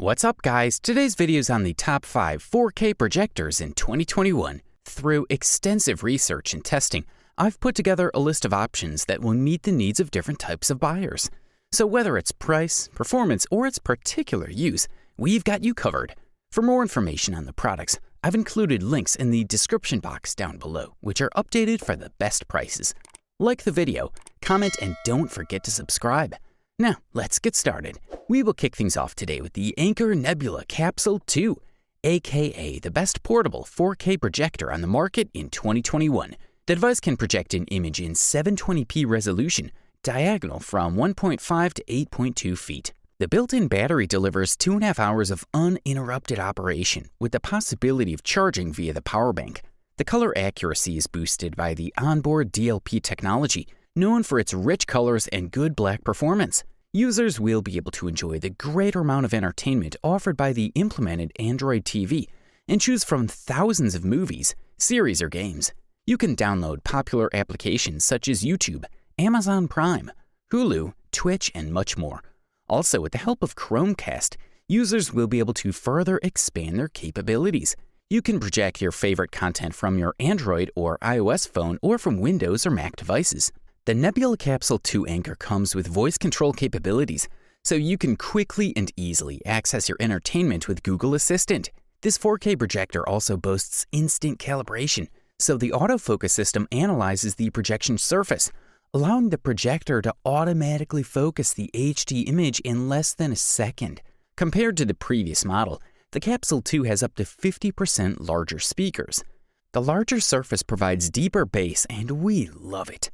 What's up, guys? Today's video is on the top 5 4K projectors in 2021. Through extensive research and testing, I've put together a list of options that will meet the needs of different types of buyers. So whether it's price, performance, or its particular use, we've got you covered. For more information on the products, I've included links in the description box down below, which are updated for the best prices. Like the video, comment, and don't forget to subscribe. Now, let's get started. We will kick things off today with the Anker Nebula Capsule II, aka the best portable 4K projector on the market in 2021. The device can project an image in 720p resolution, diagonal from 1.5 to 8.2 feet. The built-in battery delivers 2.5 hours of uninterrupted operation with the possibility of charging via the power bank. The color accuracy is boosted by the onboard DLP technology, known for its rich colors and good black performance. Users will be able to enjoy the greater amount of entertainment offered by the implemented Android TV and choose from thousands of movies, series, or games. You can download popular applications such as YouTube, Amazon Prime, Hulu, Twitch, and much more. Also, with the help of Chromecast, users will be able to further expand their capabilities. You can project your favorite content from your Android or iOS phone or from Windows or Mac devices. The Nebula Capsule II Anker comes with voice control capabilities, so you can quickly and easily access your entertainment with Google Assistant. This 4K projector also boasts instant calibration, so the autofocus system analyzes the projection surface, allowing the projector to automatically focus the HD image in less than a second. Compared to the previous model, the Capsule II has up to 50% larger speakers. The larger surface provides deeper bass, and we love it.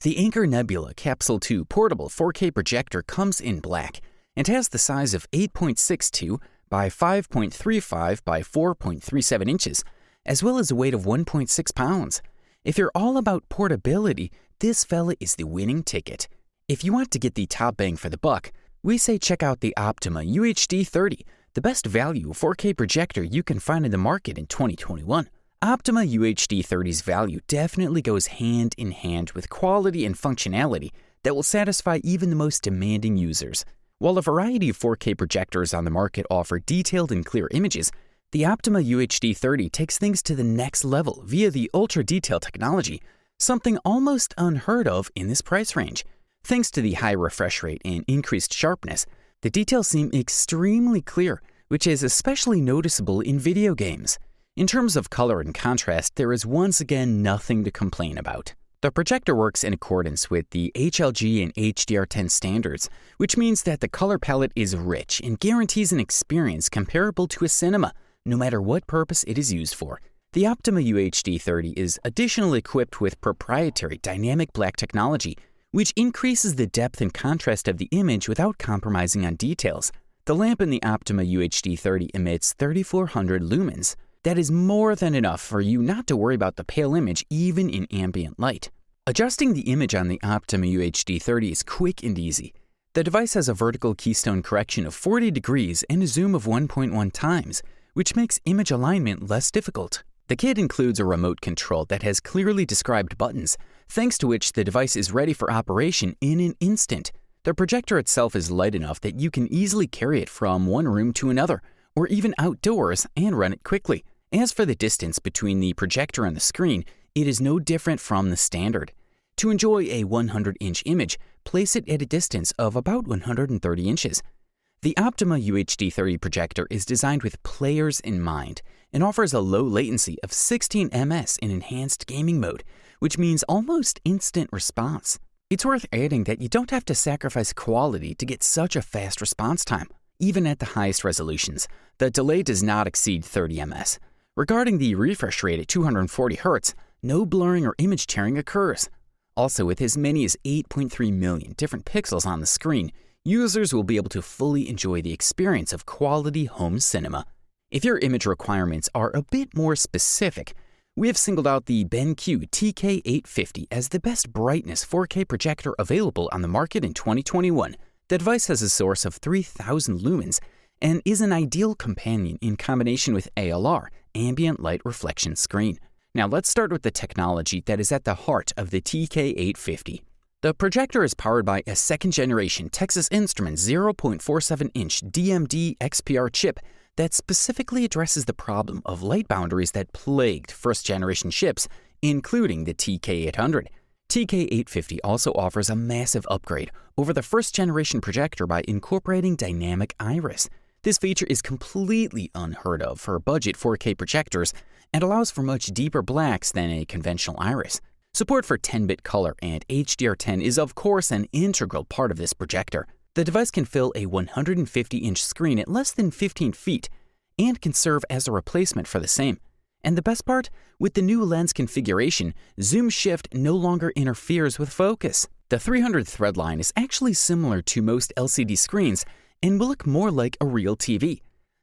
The Anker Nebula Capsule II portable 4K projector comes in black and has the size of 8.62 by 5.35 by 4.37 inches, as well as a weight of 1.6 pounds. If you're all about portability, this fella is the winning ticket. If you want to get the top bang for the buck, we say check out the Optoma UHD30, the best value 4K projector you can find in the market in 2021. Optoma UHD30's value definitely goes hand in hand with quality and functionality that will satisfy even the most demanding users. While a variety of 4K projectors on the market offer detailed and clear images, the Optoma UHD30 takes things to the next level via the ultra-detail technology, something almost unheard of in this price range. Thanks to the high refresh rate and increased sharpness, the details seem extremely clear, which is especially noticeable in video games. In terms of color and contrast, there is once again nothing to complain about. The projector works in accordance with the HLG and HDR10 standards, which means that the color palette is rich and guarantees an experience comparable to a cinema, no matter what purpose it is used for. The Optoma UHD30 is additionally equipped with proprietary dynamic black technology, which increases the depth and contrast of the image without compromising on details. The lamp in the Optoma UHD30 emits 3,400 lumens. That is more than enough for you not to worry about the pale image even in ambient light. Adjusting the image on the Optoma UHD30 is quick and easy. The device has a vertical keystone correction of 40 degrees and a zoom of 1.1 times, which makes image alignment less difficult. The kit includes a remote control that has clearly described buttons, thanks to which the device is ready for operation in an instant. The projector itself is light enough that you can easily carry it from one room to another, or even outdoors, and run it quickly. As for the distance between the projector and the screen, it is no different from the standard. To enjoy a 100-inch image, place it at a distance of about 130 inches. The Optoma UHD30 projector is designed with players in mind and offers a low latency of 16 ms in enhanced gaming mode, which means almost instant response. It's worth adding that you don't have to sacrifice quality to get such a fast response time. Even at the highest resolutions, the delay does not exceed 30 ms. Regarding the refresh rate at 240 Hz, no blurring or image tearing occurs. Also, with as many as 8.3 million different pixels on the screen, users will be able to fully enjoy the experience of quality home cinema. If your image requirements are a bit more specific, we have singled out the BenQ TK850 as the best brightness 4K projector available on the market in 2021. The device has a source of 3,000 lumens and is an ideal companion in combination with ALR, ambient light reflection screen. Now let's start with the technology that is at the heart of the TK850. The projector is powered by a second-generation Texas Instruments 0.47-inch DMD XPR chip that specifically addresses the problem of light boundaries that plagued first-generation chips, including the TK800. TK850 also offers a massive upgrade over the first-generation projector by incorporating dynamic iris. This feature is completely unheard of for budget 4K projectors and allows for much deeper blacks than a conventional iris. Support for 10-bit color and HDR10 is of course an integral part of this projector. The device can fill a 150-inch screen at less than 15 feet and can serve as a replacement for the same. And the best part? With the new lens configuration, zoom shift no longer interferes with focus. The 300 thread line is actually similar to most LCD screens and will look more like a real TV.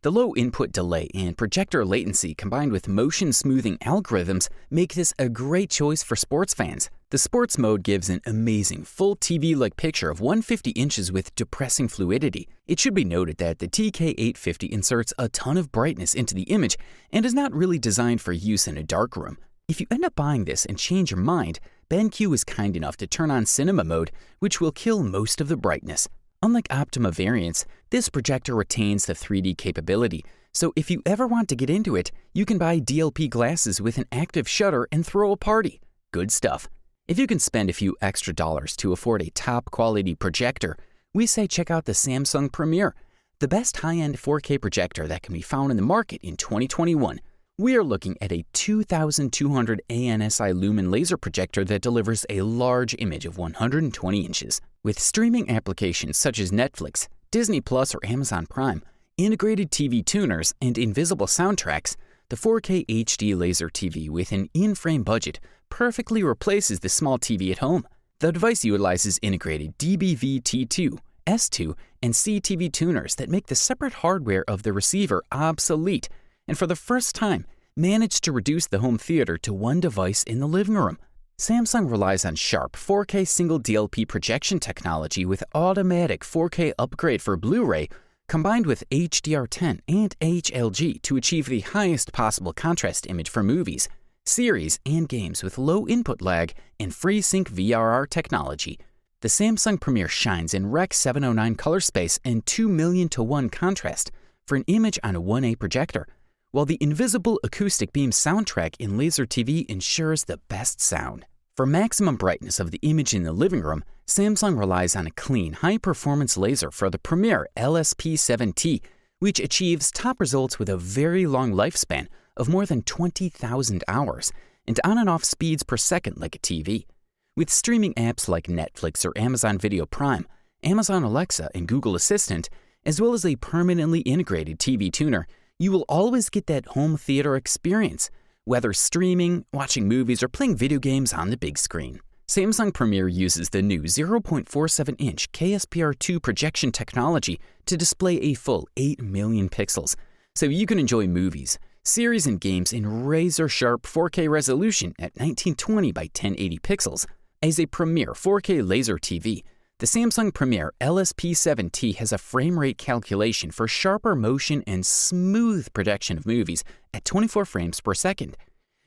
The low input delay and projector latency combined with motion smoothing algorithms make this a great choice for sports fans. The sports mode gives an amazing full TV-like picture of 150 inches with depressing fluidity. It should be noted that the TK850 inserts a ton of brightness into the image and is not really designed for use in a darkroom. If you end up buying this and change your mind, BenQ is kind enough to turn on cinema mode, which will kill most of the brightness. Unlike Optoma variants, this projector retains the 3D capability, so if you ever want to get into it, you can buy DLP glasses with an active shutter and throw a party. Good stuff. If you can spend a few extra dollars to afford a top-quality projector, we say check out the Samsung Premier, the best high-end 4K projector that can be found in the market in 2021. We are looking at a 2200 ANSI lumen laser projector that delivers a large image of 120 inches. With streaming applications such as Netflix, Disney Plus, or Amazon Prime, integrated TV tuners, and invisible soundtracks, the 4K HD laser TV with an in-frame budget perfectly replaces the small TV at home. The device utilizes integrated DBV-T2, S2, and CTV tuners that make the separate hardware of the receiver obsolete, and for the first time, managed to reduce the home theater to one device in the living room. Samsung relies on sharp 4K single DLP projection technology with automatic 4K upgrade for Blu-ray, combined with HDR10 and HLG to achieve the highest possible contrast image for movies, series, and games with low input lag and FreeSync VRR technology. The Samsung Premier shines in Rec. 709 color space and 2,000,000:1 contrast for an image on a 1A projector, while the invisible acoustic beam soundtrack in Laser TV ensures the best sound. For maximum brightness of the image in the living room, Samsung relies on a clean, high-performance laser for the Premier LSP7T, which achieves top results with a very long lifespan of more than 20,000 hours and on and off speeds per second like a TV. With streaming apps like Netflix or Amazon Video Prime, Amazon Alexa, and Google Assistant, as well as a permanently integrated TV tuner, you will always get that home theater experience, whether streaming, watching movies, or playing video games on the big screen. Samsung Premier uses the new 0.47-inch KSPR2 projection technology to display a full 8 million pixels, so you can enjoy movies, series, and games in razor-sharp 4K resolution at 1920 by 1080 pixels. As a Premier 4K laser TV, the Samsung Premier LSP7T has a frame rate calculation for sharper motion and smooth projection of movies at 24 frames per second.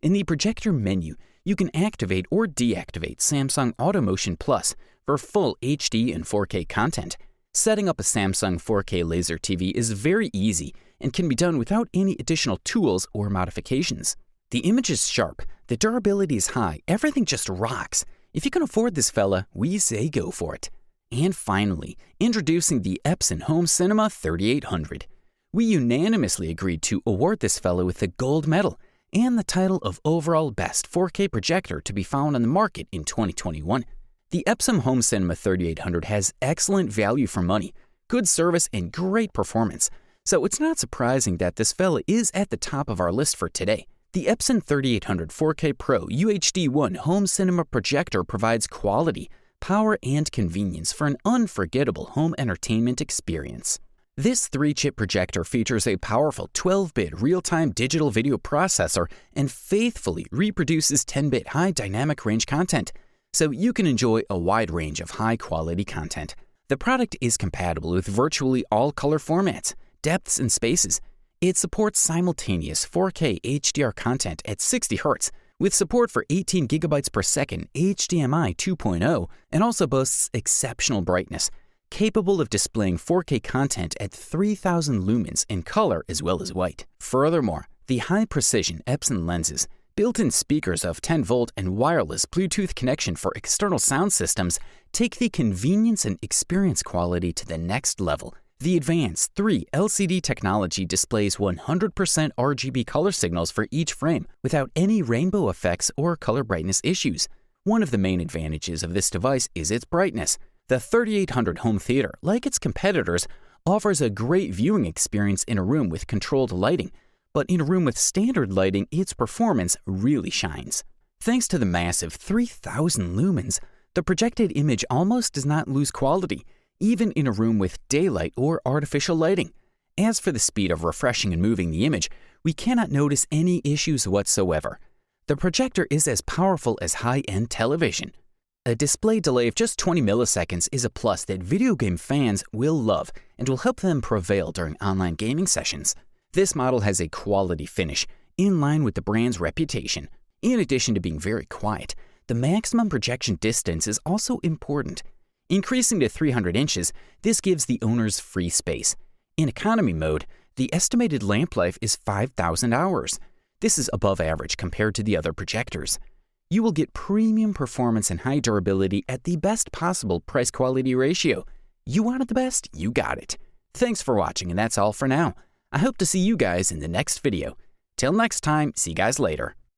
In the projector menu, you can activate or deactivate Samsung AutoMotion Plus for full HD and 4K content. Setting up a Samsung 4K laser TV is very easy and can be done without any additional tools or modifications. The image is sharp, the durability is high, everything just rocks. If you can afford this fella, we say go for it. And finally, introducing the Epson Home Cinema 3800. We unanimously agreed to award this fella with the gold medal and the title of overall best 4K projector to be found on the market in 2021. The Epson Home Cinema 3800 has excellent value for money, good service, and great performance, so it's not surprising that this fella is at the top of our list for today. The Epson 3800 4K Pro UHD1 Home Cinema projector provides quality, power, and convenience for an unforgettable home entertainment experience. This 3-chip projector features a powerful 12-bit real-time digital video processor and faithfully reproduces 10-bit high dynamic range content, so you can enjoy a wide range of high-quality content. The product is compatible with virtually all color formats, depths, and spaces. It supports simultaneous 4K HDR content at 60 Hz with support for 18 GB per second HDMI 2.0, and also boasts exceptional brightness, capable of displaying 4K content at 3000 lumens in color as well as white. Furthermore, the high-precision Epson lenses, built-in speakers of 10-volt and wireless Bluetooth connection for external sound systems take the convenience and experience quality to the next level. The advanced 3 LCD technology displays 100% RGB color signals for each frame without any rainbow effects or color brightness issues. One of the main advantages of this device is its brightness. The 3800 home theater, like its competitors, offers a great viewing experience in a room with controlled lighting, but in a room with standard lighting, its performance really shines. Thanks to the massive 3000 lumens, the projected image almost does not lose quality, even in a room with daylight or artificial lighting. As for the speed of refreshing and moving the image, we cannot notice any issues whatsoever. The projector is as powerful as high-end television. A display delay of just 20 milliseconds is a plus that video game fans will love and will help them prevail during online gaming sessions. This model has a quality finish, in line with the brand's reputation. In addition to being very quiet, the maximum projection distance is also important. Increasing to 300 inches, this gives the owners free space. In economy mode, the estimated lamp life is 5,000 hours. This is above average compared to the other projectors. You will get premium performance and high durability at the best possible price-quality ratio. You wanted the best, you got it. Thanks for watching, and that's all for now. I hope to see you guys in the next video. Till next time, see you guys later.